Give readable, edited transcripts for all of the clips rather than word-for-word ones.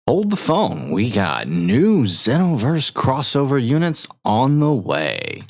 Hold the phone, we got new Xenoverse crossover units on the way.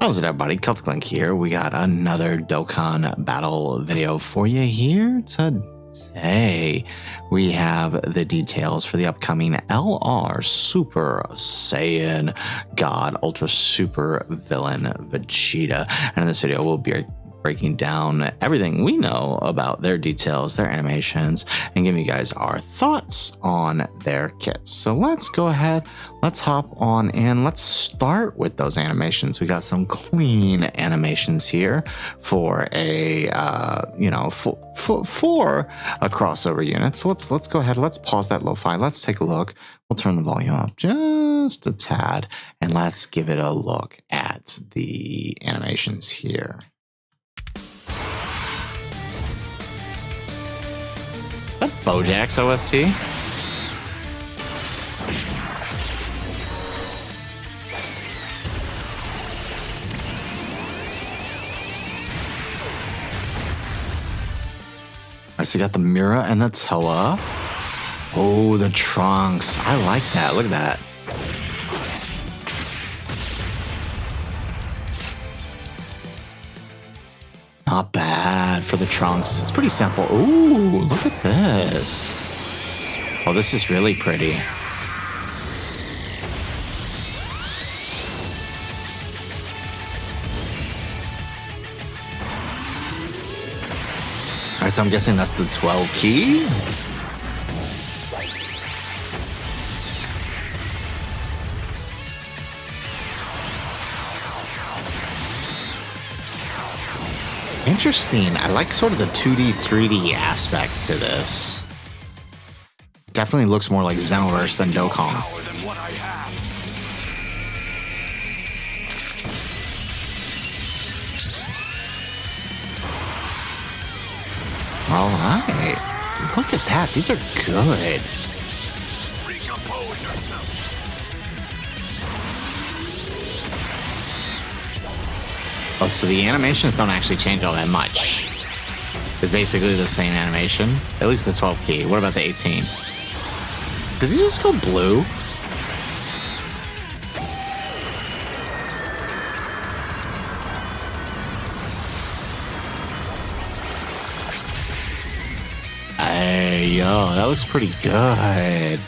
How's it everybody, Celtic Link here. We got another Dokkan Battle video for you here today. We have the details for the upcoming LR Super Saiyan God Ultra Super Villain Vegeta. And in this video we'll be breaking down everything we know about their details, their animations, and giving you guys our thoughts on their kits. So let's go ahead, let's hop on and let's start with those animations. We got some clean animations here for a for a crossover unit. So let's go ahead, let's pause that lo-fi, let's take a look. We'll turn the volume up just a tad and let's give it a look at the animations here. Bojack's OST. Alright, so you got the Mira and the Toa. Oh, the Trunks. I like that. Look at that. Not bad for the Trunks. It's pretty simple. Ooh, look at this. Oh, this is really pretty. Alright, so I'm guessing that's the 12 key. Interesting. I like sort of the 2D, 3D aspect to this. Definitely looks more like Xenoverse than Dokkan. Alright. Look at that. These are good. Oh, so the animations don't actually change all that much. It's basically the same animation. At least the 12 key. What about the 18? Did he just go blue? Hey, yo, that looks pretty good.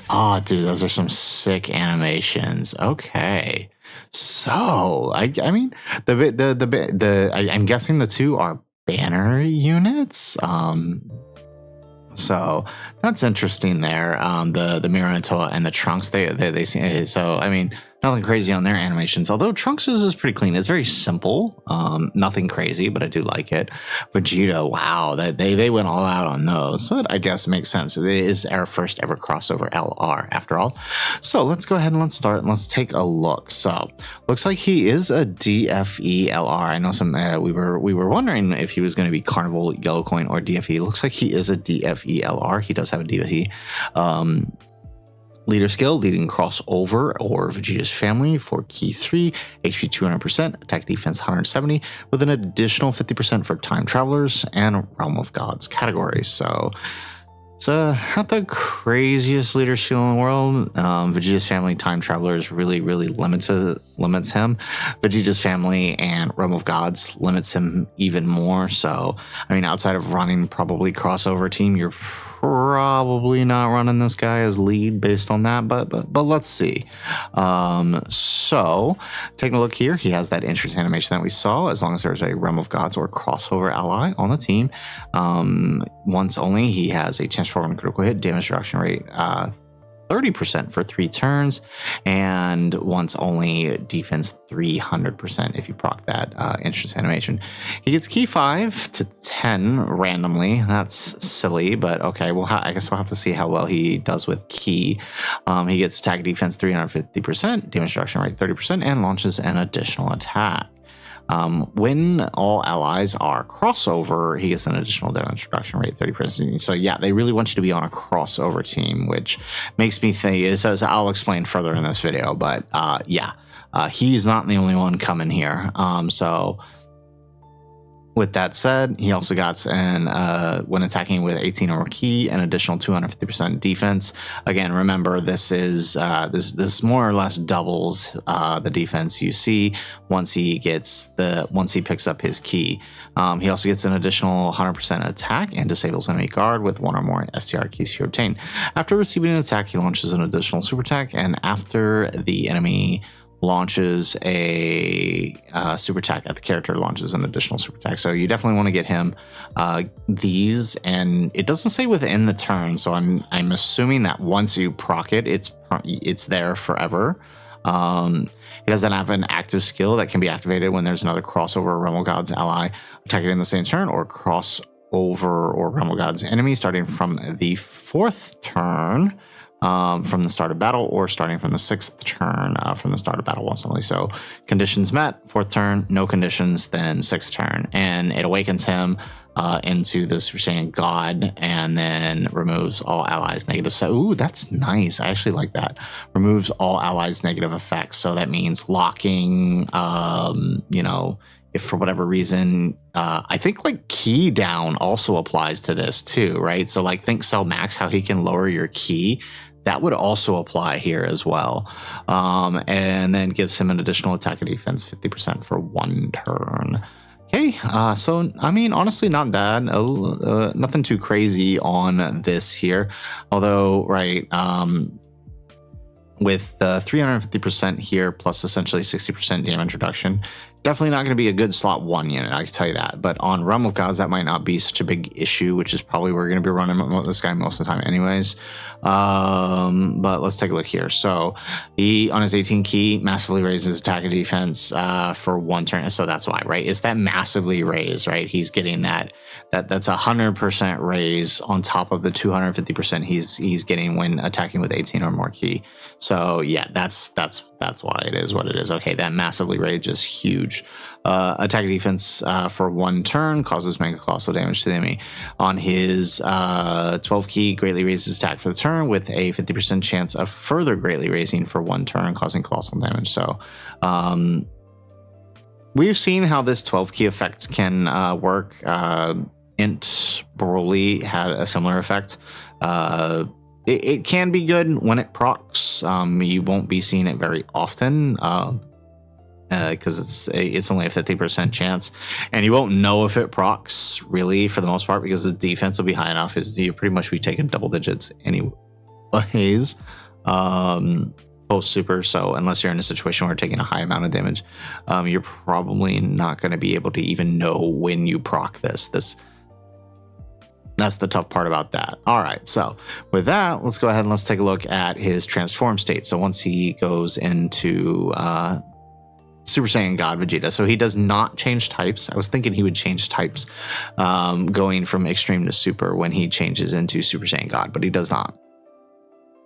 Oh, dude, those are some sick animations. Okay. So, I mean, I'm guessing the two are banner units. So that's interesting there. The Mira and Toa and the Trunks, they seem, so I mean, nothing crazy on their animations, although Trunks is pretty clean. It's very simple, nothing crazy, but I do like it. Vegeta, wow, they went all out on those, but I guess it makes sense. It is our first ever crossover LR after all. So let's go ahead and let's start and let's take a look. So looks like he is a DFE LR. I know some we were wondering if he was going to be Carnival, Yellow Coin, or DFE. Looks like he is a DFE LR. He does have a DFE. Leader skill, leading crossover or Vegeta's family for key 3, HP 200%, attack defense 170, with an additional 50% for time travelers and Realm of Gods categories. So it's not the craziest leader skill in the world. Vegeta's family time travelers really limits him. Vegeta's family and Realm of Gods limits him even more. So I mean, outside of running probably crossover team, you're probably not running this guy as lead based on that, but let's see. So taking a look here, he has that interest animation that we saw. As long as there's a Realm of Gods or crossover ally on the team, once only, he has a chance for one critical hit, damage reduction rate 30% for 3 turns, and once only defense 300% if you proc that interest animation. He gets key 5 to 10 randomly. That's silly, but okay. Well, I guess we'll have to see how well he does with key. He gets attack defense 350%, damage reduction rate 30%, and launches an additional attack. When all allies are crossover, he gets an additional damage reduction rate 30%. So yeah, they really want you to be on a crossover team, which makes me think, so I'll explain further in this video, but yeah, he's not the only one coming here. So With that said, he also got when attacking with 18 or more ki, an additional 250% defense. Again, remember this is this more or less doubles the defense you see once he picks up his ki. He also gets an additional 100% attack and disables enemy guard with one or more STR keys you obtain. After receiving an attack, he launches an additional super attack, and after the enemy launches a super attack, at the character launches an additional super attack. So you definitely want to get him these, and it doesn't say within the turn, so I'm assuming that once you proc it, it's there forever. He doesn't have an active skill that can be activated when there's another crossover Realm of God's ally attacking in the same turn, or crossover or Realm of God's enemy starting from the 4th turn. From the start of battle, or starting from the 6th turn from the start of battle once only. So conditions met, 4th turn, no conditions, then 6th turn, and it awakens him into the Super Saiyan God, and then removes all allies negative. So, ooh, that's nice. I actually like that. Removes all allies negative effects. So that means locking, if for whatever reason, I think like ki down also applies to this too, right? So like think Cell Max, how he can lower your ki. That would also apply here as well. And then gives him an additional attack and defense 50% for 1 turn. Okay, so I mean, honestly, not bad. Nothing too crazy on this here. Although, right, with the 350% here plus essentially 60% damage reduction, definitely not going to be a good slot 1 unit, I can tell you that. But on Realm of Gods, that might not be such a big issue, which is probably where we're going to be running this guy most of the time anyways. But let's take a look here. So he, on his 18 ki, massively raises attack and defense for 1 turn. So that's why, right? It's that massively raise, right? He's getting that's 100% raise on top of the 250% he's getting when attacking with 18 or more ki. So yeah, that's why it is what it is. Okay, that massively raise is huge. Attack and defense for 1 turn, causes mega colossal damage to the enemy. On his 12 ki, greatly raises attack for the turn with a 50% chance of further greatly raising for 1 turn, causing colossal damage. So we've seen how this 12 ki effect can work. Int Broly had a similar effect. It can be good when it procs. You won't be seeing it very often because it's only a 50% chance, and you won't know if it procs really for the most part because the defense will be high enough. You pretty much be taking double digits anyways post super. So unless you're in a situation where you're taking a high amount of damage, you're probably not going to be able to even know when you proc this. That's the tough part about that. All right, so with that, let's go ahead and let's take a look at his transform state. So once he goes into Super Saiyan God Vegeta, so he does not change types. I was thinking he would change types going from extreme to super when he changes into Super Saiyan God, but he does not.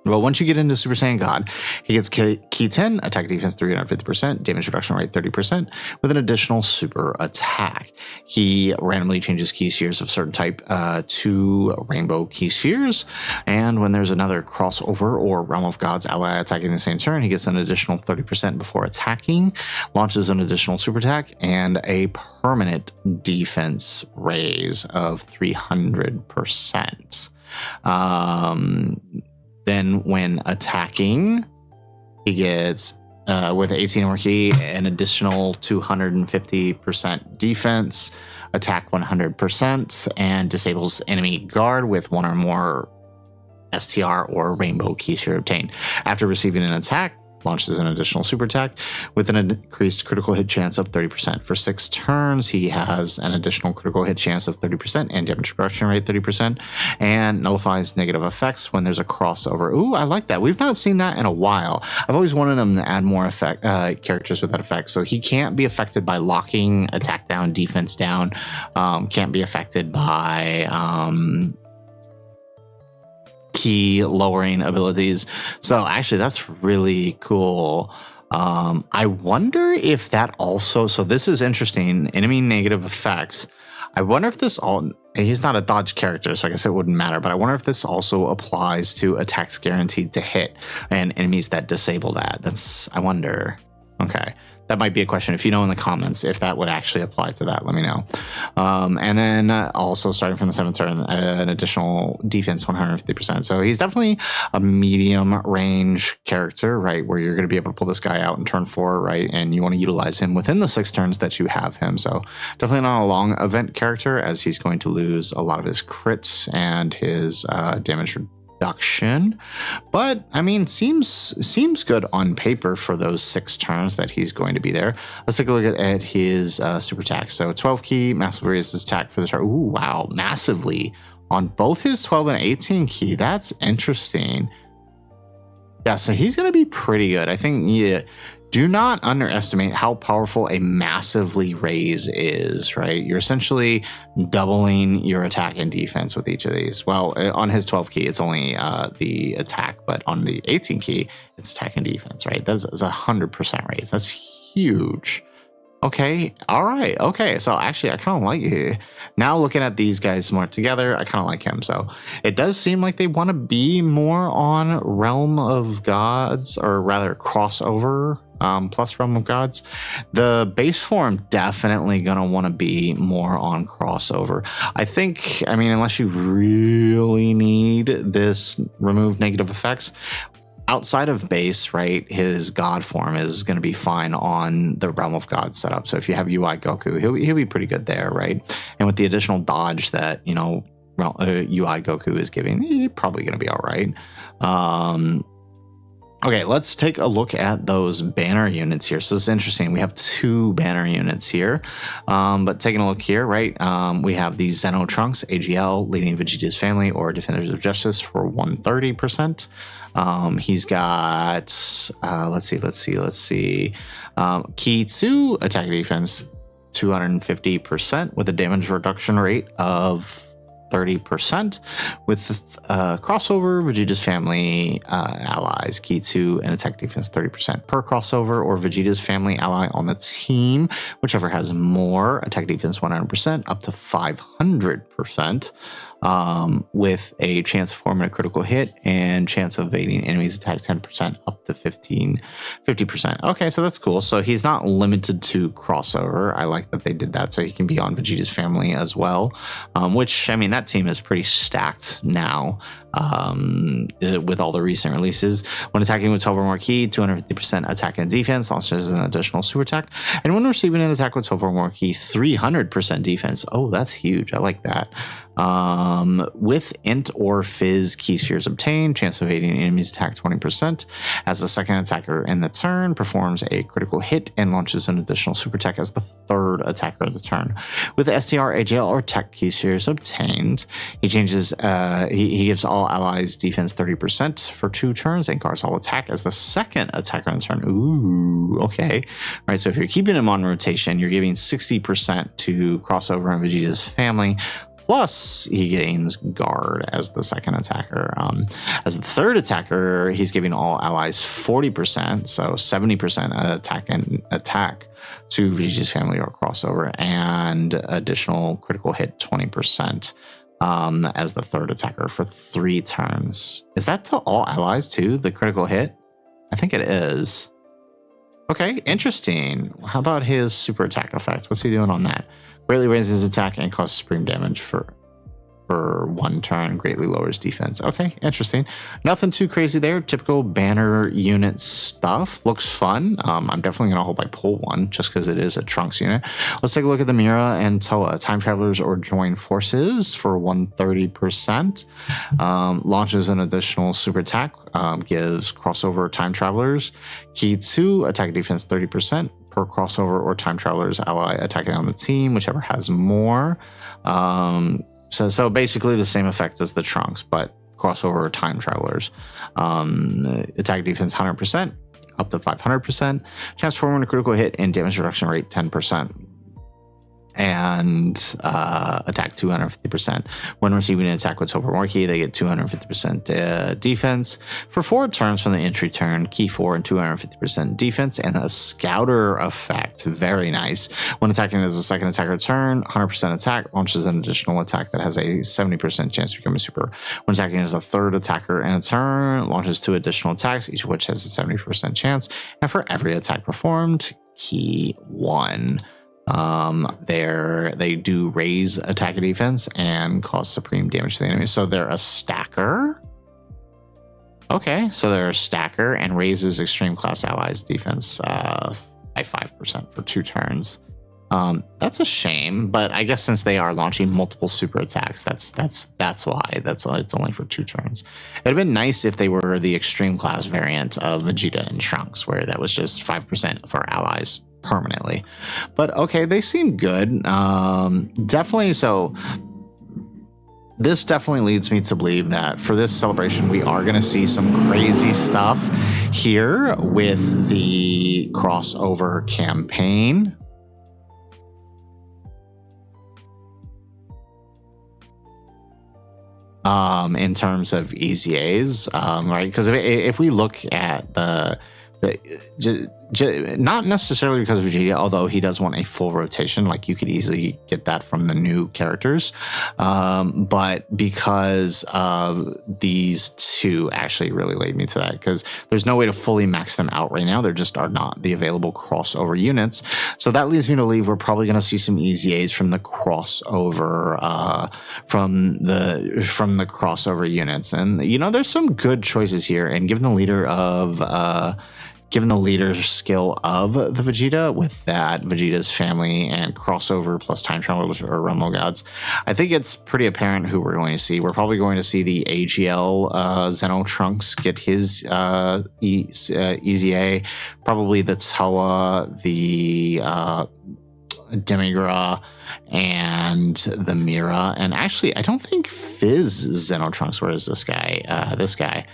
Well, once you get into Super Saiyan God, he gets Ki 10, attack defense 350%, damage reduction rate 30%, with an additional super attack. He randomly changes Ki spheres of certain type to rainbow Ki spheres, and when there's another crossover or Realm of God's ally attacking the same turn, he gets an additional 30% before attacking, launches an additional super attack, and a permanent defense raise of 300%. Then when attacking, he gets, with 18 or more ki, an additional 250% defense, attack 100%, and disables enemy guard with 1 or more STR or rainbow keys you obtain. After receiving an attack, launches an additional super attack with an increased critical hit chance of 30%. For 6 turns, he has an additional critical hit chance of 30% and damage reduction rate 30%, and nullifies negative effects when there's a crossover. Ooh, I like that. We've not seen that in a while. I've always wanted him to add more characters with that effect. So he can't be affected by locking, attack down, defense down. Can't be affected by key lowering abilities. So actually that's really cool. I wonder if that also, so this is interesting, enemy negative effects. I wonder if this he's not a dodge character, so I guess it wouldn't matter, but I wonder if this also applies to attacks guaranteed to hit and enemies that disable that. I wonder. Okay. That might be a question. If you know in the comments if that would actually apply to that, let me know. And then also starting from the 7th turn, an additional defense 150%. So he's definitely a medium range character, right? Where you're going to be able to pull this guy out in turn 4, right? And you want to utilize him within the 6 turns that you have him. So definitely not a long event character, as he's going to lose a lot of his crits and his damage reduction, but I mean, seems good on paper for those 6 turns that he's going to be there. Let's take a look at his super attack. So 12 key, massively raises his attack for the turn. Ooh, wow, massively on both his 12 and 18 key. That's interesting. Yeah, so he's going to be pretty good. I think, yeah, do not underestimate how powerful a massively raise is, right? You're essentially doubling your attack and defense with each of these. Well, on his 12 key, it's only the attack, but on the 18 key, it's attack and defense, right? That's a 100% raise. That's huge. Okay, all right, okay. So actually, I kind of like it. Now looking at these guys more together, I kind of like him. So it does seem like they want to be more on Realm of Gods, or rather crossover plus Realm of Gods. The base form definitely gonna want to be more on crossover. I think, I mean, unless you really need this remove negative effects, outside of base, right, his god form is going to be fine on the Realm of God setup. So if you have UI Goku, he'll be pretty good there, right? And with the additional dodge that, you know, UI Goku is giving, he's probably going to be all right. Okay, let's take a look at those banner units here. So it's interesting. We have 2 banner units here, but taking a look here, right? We have the Xeno Trunks, AGL, leading Vegeta's family or Defenders of Justice for 130%. He's got, let's see. Key 2, attack and defense 250% with a damage reduction rate of 30%, with crossover Vegeta's family allies, key 2 and attack defense 30% per crossover, or Vegeta's family ally on the team, whichever has more, attack defense 100% up to 500%. With a chance of forming a critical hit and chance of evading enemies attack 10% up to 50%. Okay, so that's cool. So he's not limited to crossover. I like that they did that, so he can be on Vegeta's family as well, which, I mean, that team is pretty stacked now with all the recent releases. When attacking with 12 or more key, 250% attack and defense, launches an additional super attack, and when receiving an attack with 12 or more key, 300% defense. Oh, that's huge. I like that. With int or fizz key spheres obtained, chance of evading enemies attack 20%. As the second attacker in the turn, performs a critical hit and launches an additional super attack as the third attacker of the turn. With the STR, AGL, or tech key spheres obtained, he changes. He gives all allies defense 30% for 2 turns and guards all attack as the second attacker in the turn. Ooh, okay. All right. So if you're keeping him on rotation, you're giving 60% to crossover and Vegeta's family. Plus, he gains guard as the second attacker. As the third attacker, he's giving all allies 40%, so 70% attack to Vegeta's family or crossover, and additional critical hit 20% as the third attacker for 3 turns. Is that to all allies too, the critical hit? I think it is. Okay, interesting. How about his super attack effect? What's he doing on that? Greatly raises his attack and causes supreme damage for 1 turn, greatly lowers defense. Okay, interesting. Nothing too crazy there. Typical banner unit stuff. Looks fun. I'm definitely going to hope I pull one just because it is a Trunks unit. Let's take a look at the Mira and Toa. Time Travelers or Join Forces for 130%. Launches an additional super attack. Gives crossover Time Travelers. Key 2, attack defense 30%. Per crossover or Time Traveler's ally attacking on the team, whichever has more. So basically the same effect as the Trunks, but crossover or Time Travelers. Attack defense 100%, up to 500%. Chance for a critical hit and damage reduction rate 10%. and attack 250%. When receiving an attack with Topomorki, they get 250% defense. For 4 turns from the entry turn, key 4 and 250% defense, and a Scouter effect. Very nice. When attacking as a second attacker turn, 100% attack, launches an additional attack that has a 70% chance to become a super. When attacking as a third attacker in a turn, launches 2 additional attacks, each of which has a 70% chance. And for every attack performed, key 1. They do raise attack and defense and cause supreme damage to the enemy. So they're a stacker. Okay, so they're a stacker and raises extreme class allies defense by 5% for 2 turns. That's a shame, but I guess since they are launching multiple super attacks, that's why it's only for 2 turns. It'd have been nice if they were the extreme class variant of Vegeta and Trunks, where that was just 5% for allies permanently. But okay, they seem good. Definitely. So this definitely leads me to believe that for this celebration, we are going to see some crazy stuff here with the crossover campaign. In terms of EZAs, right? Because if we look at not necessarily because of Vegeta, although he does want a full rotation, like you could easily get that from the new characters, but because of these 2 actually really laid me to that, because there's no way to fully max them out right now. There just are not the available crossover units. So that leads me to believe we're probably going to see some EZAs from the crossover, from the crossover units. And you know, there's some good choices here, and given the leader skill of the Vegeta, with that Vegeta's family and crossover plus time travelers or realm of gods, I think it's pretty apparent who we're going to see. We're probably going to see the AGL Xeno Trunks get his EZA, probably the Toa, the Demigra, and the Mira. And actually, I don't think Fizz Xeno Trunks. Where is this guy? This guy.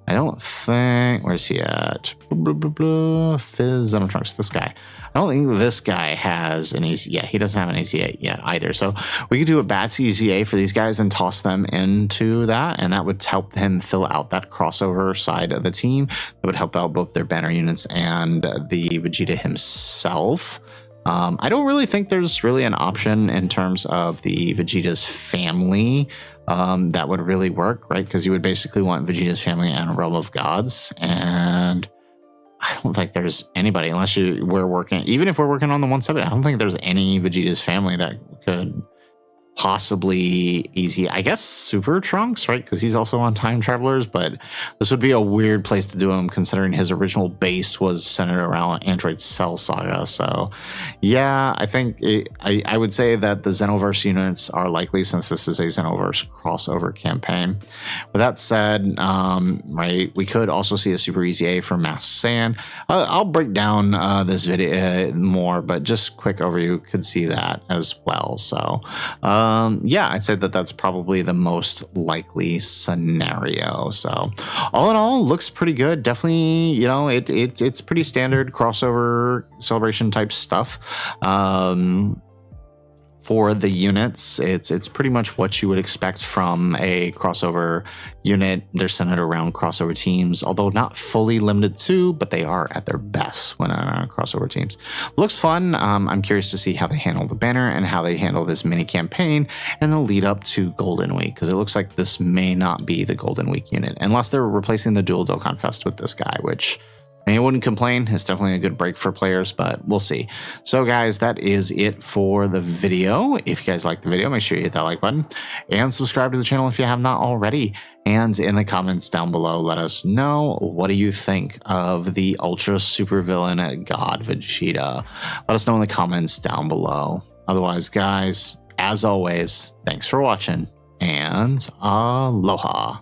I don't think, where's he at? Fizz Xeno Trunks, this guy. I don't think this guy has an EZA. Yeah, he doesn't have an EZA yet either. So we could do a Bats EZA for these guys and toss them into that, and that would help him fill out that crossover side of the team. That would help out both their banner units and the Vegeta himself. I don't really think there's really an option in terms of the Vegeta's family that would really work, right? Because you would basically want Vegeta's family and Realm of Gods, and I don't think there's anybody, unless we're working, even if we're working on the 170, I don't think there's any Vegeta's family that could possibly easy, I guess, Super Trunks, right? Because he's also on Time Travelers, but this would be a weird place to do him considering his original base was centered around Android Cell Saga. So yeah, I think I would say that the Xenoverse units are likely, since this is a Xenoverse crossover campaign. With that said, right, we could also see a Super EZA for Masked Saiyan. I'll break down this video more, but just quick overview, could see that as well. So yeah, I'd say that that's probably the most likely scenario. So all in all, looks pretty good. Definitely, you know, it's pretty standard crossover celebration type stuff. For the units, it's pretty much what you would expect from a crossover unit. They're centered around crossover teams, although not fully limited to, but they are at their best when on crossover teams. Looks fun. I'm curious to see how they handle the banner and how they handle this mini campaign and the lead up to Golden Week, because it looks like this may not be the Golden Week unit, unless they're replacing the dual Dokkan Fest with this guy, which I wouldn't complain. It's definitely a good break for players, but we'll see. So guys, that is it for the video. If you guys like the video, make sure you hit that like button and subscribe to the channel if you have not already. And in the comments down below, let us know, what do you think of the ultra super villain God Vegeta? Let us know in the comments down below. Otherwise, guys, as always, thanks for watching and aloha.